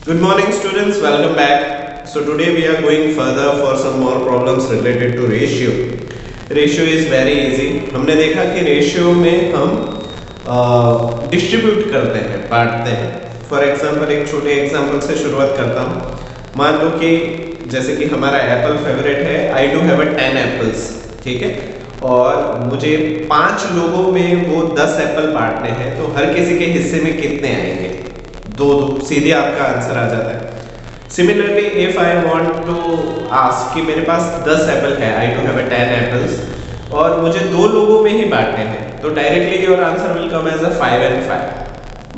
Good morning students, welcome back. So today we are going further for some more problems related to ratio. Ratio is very easy. हमने देखा कि ratio में हम distribute करते हैं, बांटते हैं. फॉर एग्जांपल एक छोटे एग्जांपल से शुरुआत करता हूँ. मान लो कि जैसे कि हमारा एप्पल फेवरेट है. आई डू हैव 10 एप्पल्स, ठीक है, और मुझे 5 लोगों में वो 10 एप्पल बांटने हैं. तो हर किसी के हिस्से में कितने आएंगे? दो. सीधे आपका आंसर आ जाता है. Similarly if I want to ask कि मेरे पास 10 एप्पल है, आई डू हैव 10 एप्पल्स, और मुझे 2 लोगों में ही बांटने हैं, तो directly your answer will come as a 5 and 5.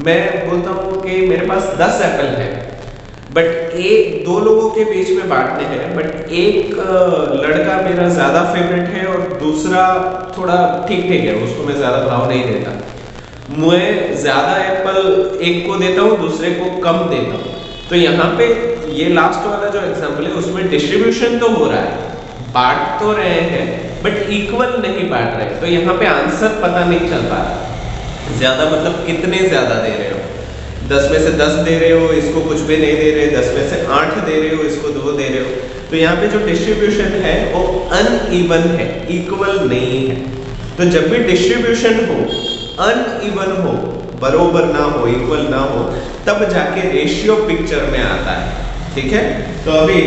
मैं बोलता हूँ कि मेरे पास 10 एप्पल है, बट एक 2 लोगों के बीच में बांटने हैं, बट एक लड़का मेरा ज्यादा फेवरेट है और दूसरा थोड़ा ठीक ठीक है, उसको मैं ज्यादा भाव नहीं देता. मैं ज्यादा एप्पल एक को देता हूँ, दूसरे को कम देता हूँ. तो यहाँ पे ये लास्ट वाला जो एग्जांपल है उसमें डिस्ट्रीब्यूशन तो हो रहा है, बांट तो रहे हैं, बट इक्वल नहीं बांट रहे. तो यहाँ पे आंसर पता नहीं चल पा रहा. ज्यादा मतलब कितने ज्यादा दे रहे हो? 10 में से 10 दे रहे हो, इसको कुछ भी नहीं दे रहे. 10 में से 8 दे रहे हो, इसको 2 दे रहे हो. तो यहाँ पे जो डिस्ट्रीब्यूशन है वो अनइवन है, इक्वल नहीं है. तो जब भी डिस्ट्रीब्यूशन हो, अनइवन हो, बरोबर ना हो, इक्वल ना हो, तब जाके रेशियो पिक्चर में आता है. ठीक है, तो अभी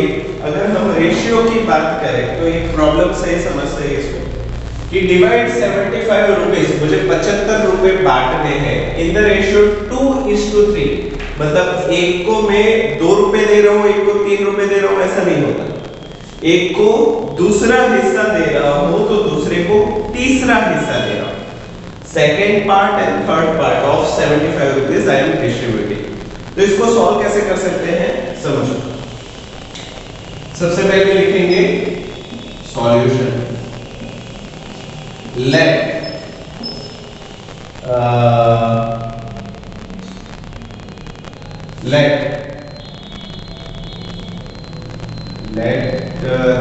अगर हम रेशियो की बात करें तो एक प्रॉब्लम से समझते हैं इसको कि डिवाइड 75 रुपीस, मुझे 75 रुपए बांटने हैं इन द रेशियो 2:3. मतलब एक को मैं 2 रुपए दे रहा हूँ, एक को 3 रुपए दे रहा हूँ, ऐसा नहीं होता. एक को दूसरा हिस्सा दे रहा हूँ तो दूसरे को तीसरा हिस्सा दे रहा हूँ. Second part and third part of 75 rupees I am distributing. तो इसको सॉल्व कैसे कर सकते हैं समझो. सबसे पहले लिखेंगे solution. Let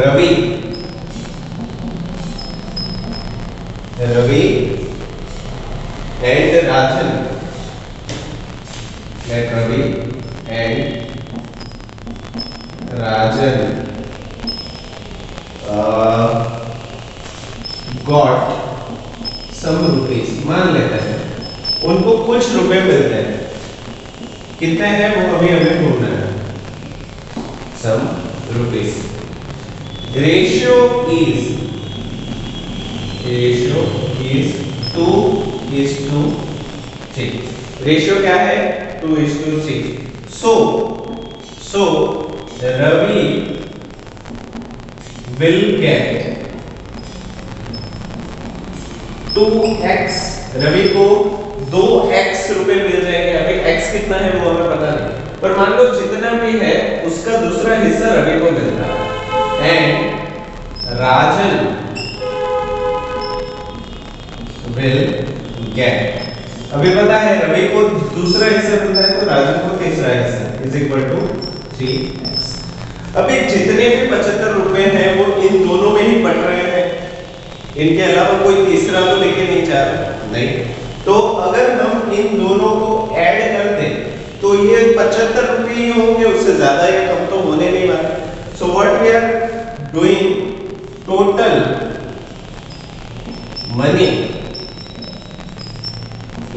Ravi and Rajan, let Ravi and Rajan got some rupees. मान लेते हैं उनको कुछ रुपए मिलते हैं. कितने हैं वो अभी हमें ढूंढना है. some rupees. Ratio is 2:3. Ratio क्या है? 2:3. So Ravi will get 2x. Ravi को 2x रुपए मिल जाएंगे. अभी x कितना है वो हमें पता नहीं, पर मान लो जितना भी है उसका दूसरा हिस्सा रवि को मिल रहा है. एंड राजन will get, अभी पता है रवि को दूसरा हिस्सा मिलता है तो राजन को तीसरा हिस्सा इज इक्वल टू 3x. अभी जितने भी 75 रुपए हैं वो इन दोनों में ही बट रहे हैं, इनके अलावा कोई तीसरा तो लेके नहीं जा रहा. नहीं, तो अगर हम इन दोनों को ऐड कर दें तो ये 75 रुपए ही होंगे, उससे ज्यादा या कम तो होने नहीं वाले. So what we are doing, total money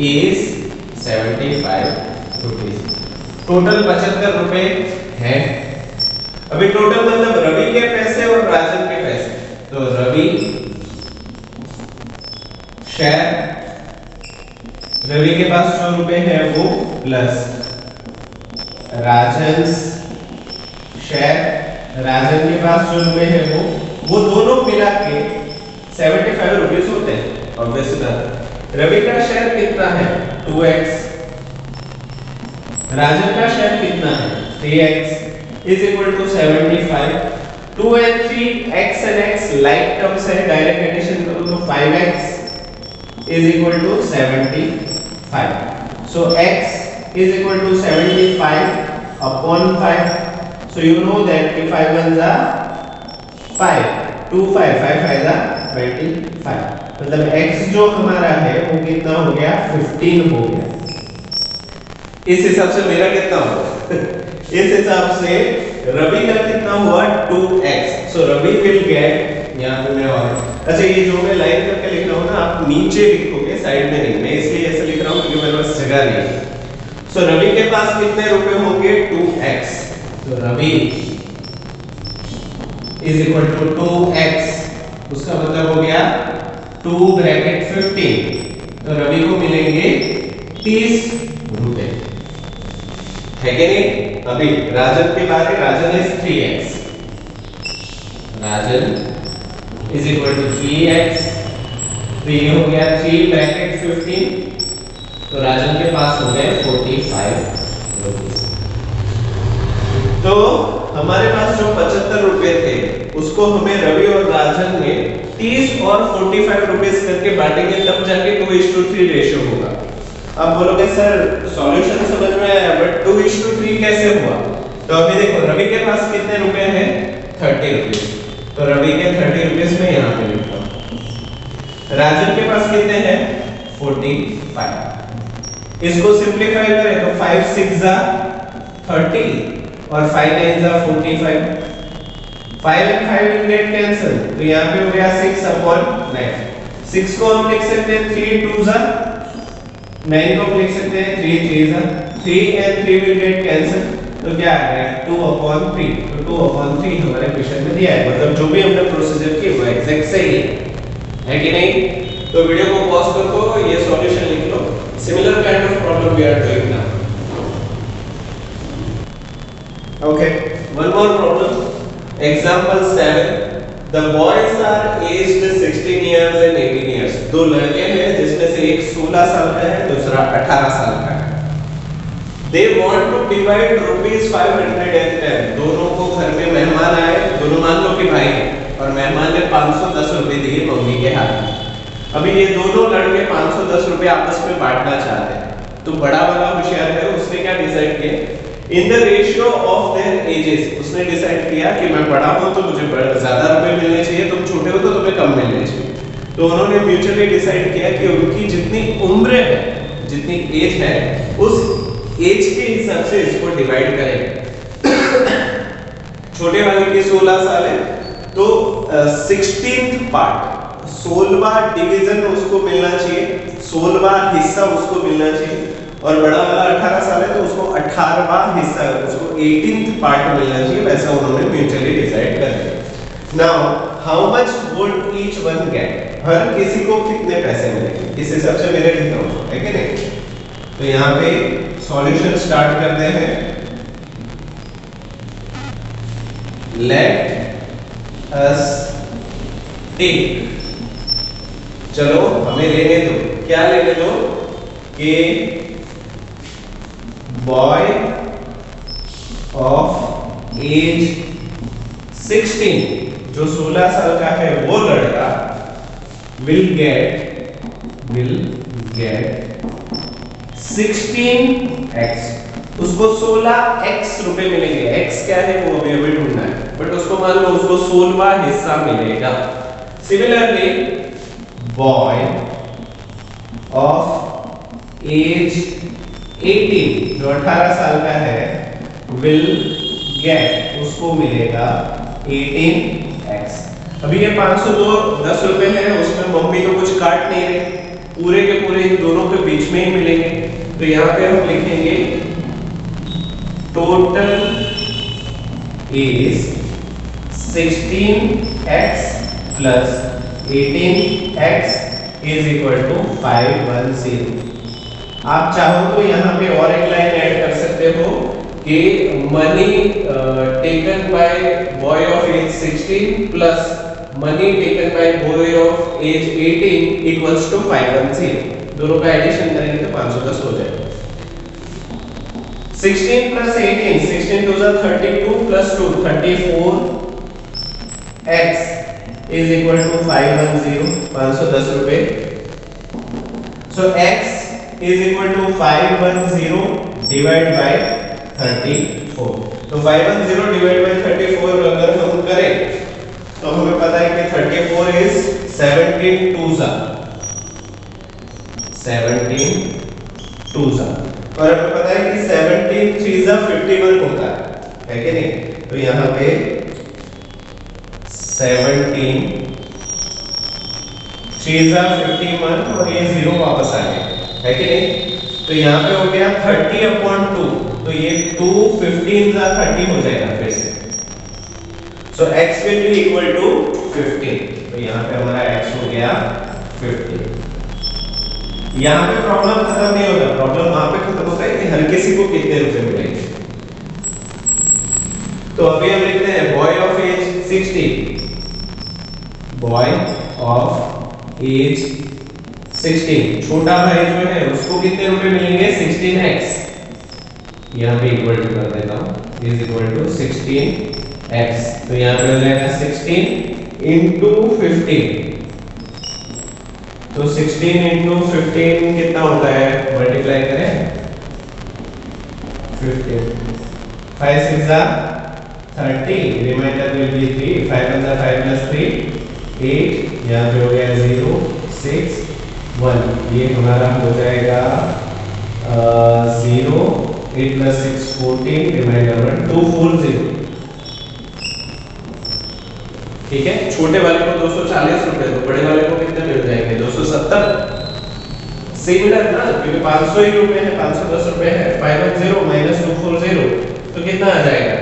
is 75 rupees. Total 75 रुपए है. अभी टोटल मतलब रवि के पैसे और राजन के पैसे. तो रवि शेयर, रवि के पास जो रुपए हैं वो प्लस राजन शेयर, राजन के पास जो रुपए हैं वो दोनों मिला के 75 रुपीज होते हैं. ऑब्वियसली बात. रवि का शेयर कितना है? 2x. राजन का शेयर कितना है? 3x is equal to 75. 2 and 3, x and x like terms है, डायरेक्ट एडिशन करो तो 5x is equal to 75. So x is equal to 75 upon 5. So you know that कि 5 1s are 5, 2 5 5 5s are 25. मतलब x जो हमारा है वो कितना हो गया? 15 हो गया. इस हिसाब से मेरा कितना होगा? इस हिसाब से रवि का कितना हुआ 2x। So Ravi will get, यहाँ पे मैं और अच्छा ये जो मैं लाइन करके लिख रहा हूँ ना, आप नीचे लिखोगे साइड में नहीं, मैं इसलिए ऐसे लिख रहा हूँ क्योंकि मेरे पास जगह नहीं है। सो रवि के पास कितने रुपए होंगे 2x। तो Ravi is equal to 2x, उसका मतलब हो गया 2 ब्रैकेट 15। तो रवि को मिलेंगे 30 रुपए, है कि नहीं। अभी राजन के बारे, Rajan is 3x, Rajan is equal to 3x। तो ये हो गया 3 ब्रैकेट 15। तो राजन के पास हो गए 45 रुपए। तो हमारे पास जो 75 रुपए थे उसको हमें रवि और राजन ने 30 और 45 रुपीस करके बांटेंगे, तब जाके 2:3 रेशियो होगा। अब बोलोगे सर सॉल्यूशन समझ में आया, बट 2:3 कैसे हुआ। तो अभी देखो रवि के पास कितने रुपए हैं 30 रुपीस, तो रवि के 30 रुपीस में यहाँ पे लिखता हूँ। राजन के पास कितने हैं 45। इसको सिंप्लीफाई करें तो 5 6 जा 30 और 5 9 जा 45। 5 and 5 will get cancel, तो यहाँ पे हो गया 6/9। 6 को हम लिख सकते हैं 3 2 जा 9 को हम लिख सकते हैं 3 3 जा 3 and 3 will get cancel, तो क्या आ गया 2/3। तो 2/3 हमारे क्वेश्चन में दिया है, मतलब जो भी हमने प्रोसीजर की वो एग्जैक्ट सही है कि नहीं। तो वीडियो को पॉज कर दो, ये सॉल्यूशन लिख लो। Similar kind of problem we are doing now. Okay, one more problem, example 7। The boys are aged 16 years and 18 years. दो लड़के हैं जिसमें से एक 16 साल का है, दूसरा 18 साल का है। They want to divide ₹510। दोनों को घर में मेहमान आए, दोनों मान लो कि भाई हैं, और मेहमान ने 510 रुपए दिए मम्मी के हाथ में। अभी ये दोनों लड़के 510 रुपए आपस में बांटना चाहते हैं। तो बड़ा वाला होशियार है, उसने क्या डिसाइड किया, in the ratio of their edges. उसने डिसाइड किया कि मैं बड़ा हूं तो मुझे ज्यादा रुपए मिलने चाहिए, तुम छोटे हो तो तुम्हें कम मिलने चाहिए। तो उन्होंने म्यूचुअली डिसाइड किया कि उनकी जितनी उम्र है, जितनी एज है, उस एज के हिसाब से इसको डिवाइड करेंगे। छोटे वाले की 16 साल है, तो 16th पार्ट 16वां डिवीजन उसको मिलना चाहिए, 16वां हिस्सा उसको मिलना चाहिए। और बड़ा वाला 18 साल है तो उसको 18वां हिस्सा, उसको 18th पार्ट मिलना चाहिए। वैसा उन्होंने म्यूचुअली डिसाइड कर लिया। Now how much would each one get, हर किसी को कितने पैसे मिलेंगे, इस हिसाब से मेरे लिखना होगा, है कि नहीं। तो यहाँ पे सॉल्यूशन स्टार्ट करते हैं। लेट अस टेक, चलो हमें लेने दो, क्या लेने दो कि बॉय ऑफ एज 16, जो 16 साल का है वो लड़का विल गेट 16x। उसको 16x रुपए मिलेंगे। x क्या है वो अभी ढूंढना है, बट उसको मान लो उसको 16वां हिस्सा मिलेगा। सिमिलरली बॉय ऑफ एज 18, जो 18 साल का है, विल गेट, उसको मिलेगा 18x। अभी ये 510 रुपए है, उसमें मम्मी तो कुछ काट नहीं रहे, पूरे के पूरे इन दोनों के बीच में ही मिलेंगे। तो यहाँ पे हम लिखेंगे total is 16x plus 18x is equal to 510। आप चाहो तो यहाँ पे और एक लाइन ऐड कर सकते हो कि money taken by boy of age 16 plus money taken by boy of age 18 equals to 510। दोनों का एडिशन करेंगे तो 510 हो जाएगा। 16 प्लस 18, 16 2 जा 32 plus 2 34 x is equal to 510, 510 रुपए। सो x is equal to 510 divided by 34। तो 510 divided by 34 अगर हम करें तो हमें पता है कि 34 is 17 2 जा 17 2 जा, और हमें पता है कि 17 3 जा 51 होता है। है कि नहीं? तो यहाँ पे 17 3 51 और ये 0 वापस आ गया, है कि नहीं? तो यहाँ पे हो गया 30/2, तो ये 2 15 30 हो जाएगा फिर से। So x will be equal to 15, तो यहाँ पे हमारा x हो गया 15। यहाँ पे प्रॉब्लम खत्म नहीं होगा, प्रॉब्लम वहां पे खत्म होता है कि हर किसी को कितने रुपए मिलेंगे। तो अभी हम लिखते हैं boy of age 60, boy of age 16, छोटा भाई जो है उसको कितने रुपए मिलेंगे? 16x, यहाँ पे इक्वल टू कर देता हूँ, इज इक्वल टू 16x। तो यहाँ पे हो जाएगा 16 इंटू 15, तो 16 इंटू 15 कितना होता है? मल्टीप्लाई करें 15, 5 6 30, रिमाइंडर विल बी 3, 5 5 plus 3 8, यहाँ पे हो गया 0 6 1, ये हमारा हो जाएगा 0 8 plus 6 14, रिमाइंडर 1 240। ठीक है, छोटे वाले को 240 रुपए, तो बड़े वाले को कितने मिल जाएंगे? 270। सिमिलर ना, क्योंकि 500 ही रुपए है, 510 रुपए है। 510 माइनस 240 तो कितना आ जाएगा?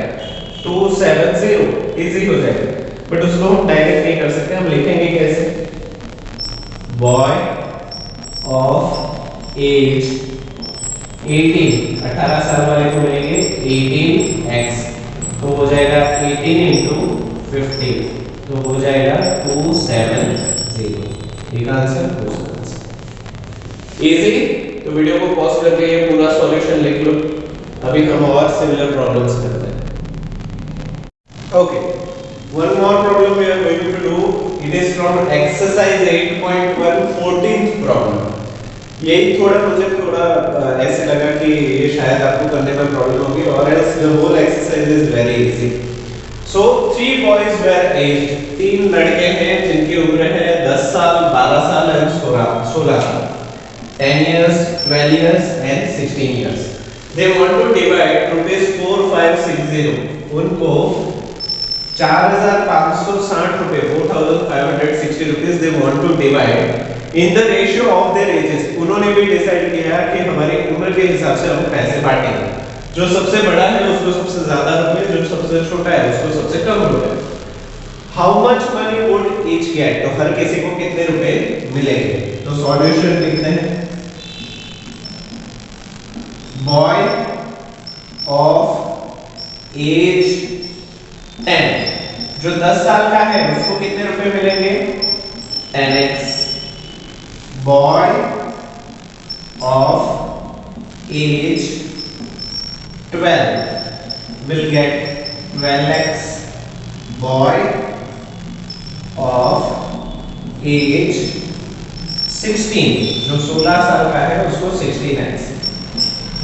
270, इजी हो जाएगा। बट उसको हम डायरेक्ट नहीं कर सकते, हम लिखेंगे कैसे? बॉय ऑफ एज 18, 18 साल वाले को मिलेंगे 18x, तो हो जाएगा 18 इंटू 15, तो हो जाएगा 270। ठीक आंसर, इजी। तो वीडियो को पॉज करके ये पूरा सॉल्यूशन लिख लो, अभी हम और सिमिलर प्रॉब्लम्स करते हैं। Okay, one more problem we are going to do, it is from exercise 8.1 14th problem. यही थोड़ा मुझे ऐसे लगा कि ये शायद आपको करने में प्रॉब्लम होगी, और else the whole exercise is very easy. So 3 boys were aged, 3 लड़के हैं जिनकी उम्र है 10 साल, 12 साल और 16 साल, 10 years, 12 years and 16 years. They want to divide ₹4560, उनको 4560 रुपए, 4560 rupees they want to divide in the ratio of their ages. उन्होंने भी डिसाइड किया कि हमारी उम्र के हिसाब से हम पैसे बांटेंगे, जो सबसे बड़ा है उसको सबसे ज्यादा रुपए, जो सबसे छोटा है उसको सबसे कम रुपए। How much money would each get, तो हर किसी को कितने रुपए मिलेंगे? तो सॉल्यूशन लिखते हैं, बॉय ऑफ एज 10, जो 10 साल का है उसको कितने रुपए मिलेंगे? 10x। Boy of age 12 will get 12x. Boy of age 16, जो 16 साल का है उसको 16x।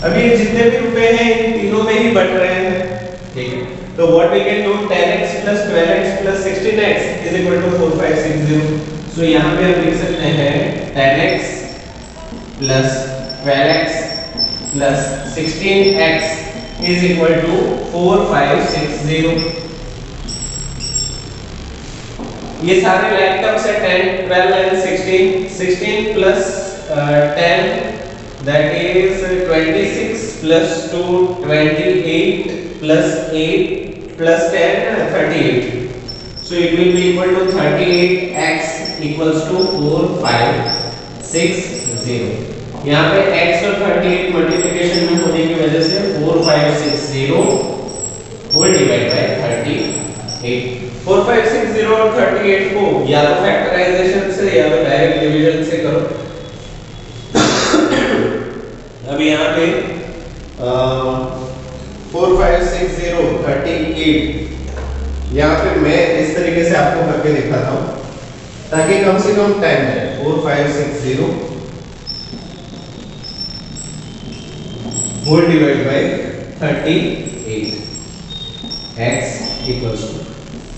अभी ये जितने भी रुपए हैं इन तीनों में ही बट रहे हैं, ठीक है? तो what we can do, 10x plus 12x plus 16x is equal to 4560. So यहाँ पे हम लिख सकते हैं 10x plus 12x plus 16x is equal to 4560। ये सारे लाइन टर्म्स है 10, 12 and 16, 16 plus 10 that is 26 plus 2 28 plus 8 plus 10 38, so it will be equal to 38x equals to 4560। यहाँ पे x और 38 मल्टीप्लिकेशन में होने की वजह से 4560 होल डिवाइड बाय 38। 4560 और 38 को या तो फैक्टराइजेशन से या तो डायरेक्ट डिवीजन से करो। अब यहाँ पे 4560 38, यहाँ पे मैं इस तरीके से आपको करके दिखाता हूँ ताकि कम से कम टाइम है। 4560 whole divide by 38, x equals to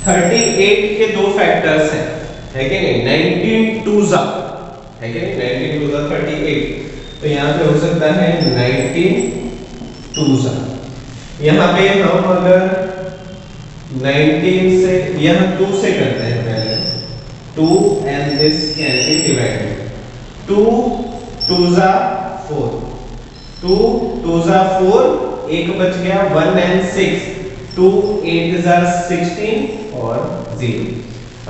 38 के दो फैक्टर्स हैं, है कि नहीं? 19 2s है कि नहीं? 19 2s 38, तो यहाँ पे हो सकता है 19 2s। यहाँ पे हम अगर 19 से यहाँ 2 से करते हैं पहले 2 and this can be divided 2 2 जा 4 2 2 जा 4 एक बच गया 1 and 6 2 8 जा 16 और 0।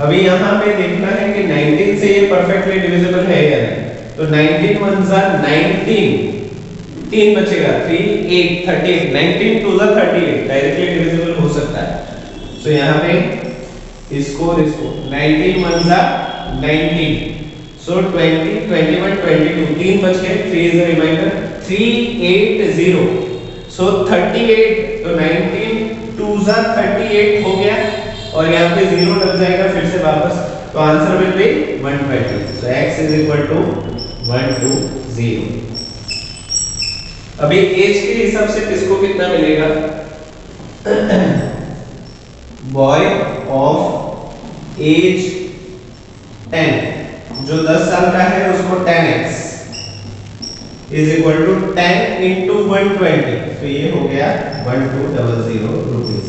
अभी यहाँ पे देखना है कि 19 से ये परफेक्टली डिविजिबल है या नहीं। तो 19 1 जा 19 3 बचेगा 3 8 38 19 2 जा 38 डायरेक्टली डिविजिबल हो सकता है। तो यहाँ पे इसको 19 1 जा 19 सो 20 21 22 3 बच गए 3 इज अ रिमाइंडर 380 सो 38 तो 19 2 जा 38 हो गया और यहाँ पे 0 लग जाएगा फिर से वापस। तो answer will be 120। So x is equal to 120। अभी एज के हिसाब से किसको कितना मिलेगा? बॉय ऑफ एज 10 जो 10 साल का है उसको 10x is equal to 10 into 120। तो ये हो गया 1200 रुपीज।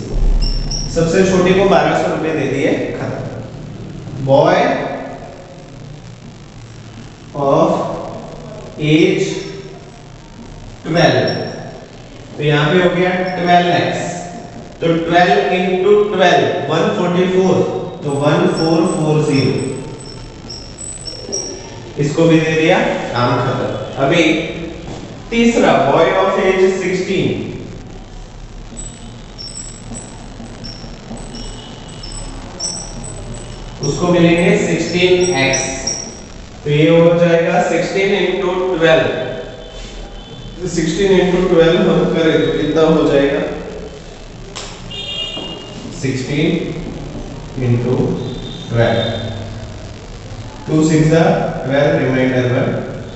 सबसे छोटे को 1200 रुपए दे दिए, खत्म। बॉय ऑफ एज 12 तो यहाँ पे हो गया 12x तो 12 इंटू 12 144 तो 1440 इसको भी दे दिया, काम खत्म। अभी तीसरा बॉय ऑफ एज 16 उसको मिलेंगे 16x तो ये हो जाएगा 16 इंटू 12 16 इंटू 12 हम करें तो कितना हो जाएगा 16 इंटू 12 2 6 जा 12 रिमाइंडर 1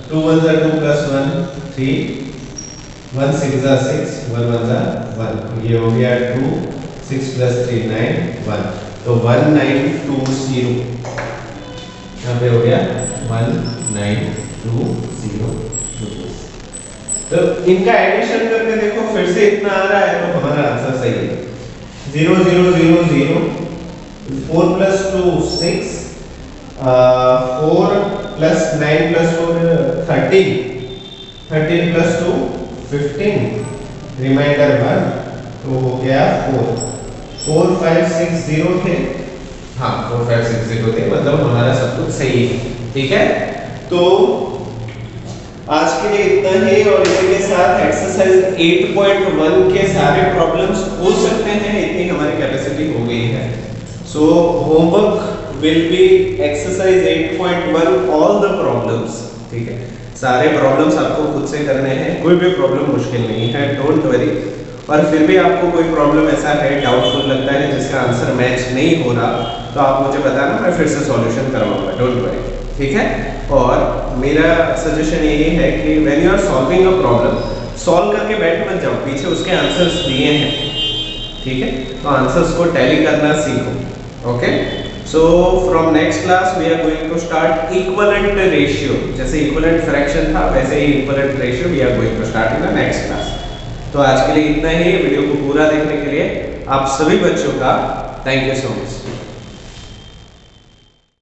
2 1 जा 2 प्लस 1 3 1 6 जा 6 1 1 जा 1 ये हो गया 2 6 प्लस 3 9 1 तो 1920 यहाँ पे हो गया 1920 रुपीस। तो इनका एडिशन करके देखो फिर से इतना आ रहा है तो हमारा आंसर सही है। 0 0 0 0 4 plus 2 6 4 plus 9 plus 4 13 13 plus 2 15 remainder 1 तो हो गया 4 4 5 6 0 थे, हाँ 4 5 6 0 थे, मतलब हमारा सब कुछ सही है। ठीक है, तो आज के लिए इतना ही और इसी के साथ एक्सरसाइज 8.1 के सारे प्रॉब्लम्स हो सकते हैं, इतनी हमारी कैपेसिटी हो गई है। So homework will be exercise 8.1 all the problems. ठीक है, सारे प्रॉब्लम्स आपको खुद से करने हैं, कोई भी प्रॉब्लम मुश्किल नहीं है, डोंट वरी। और फिर भी आपको कोई प्रॉब्लम ऐसा है डाउटफुल लगता है जिसका आंसर मैच नहीं हो रहा तो आप मुझे बताना, मैं फिर से सॉल्यूशन करवाऊंगा, डोंट वरी। ठीक है, और मेरा सजेशन यही है कि when you are solving a problem solve करके बैठ मत जाओ, पीछे उसके आंसर्स दिए हैं। ठीक है, तो आंसर्स को टैली करना सीखो। Okay, so from next class we are going to start equivalent ratio. जैसे इक्विवेलेंट फ्रैक्शन था वैसे ही equivalent ratio we are going to start in the next class. तो आज के लिए इतना ही। वीडियो को पूरा देखने के लिए आप सभी बच्चों का थैंक यू सो मच।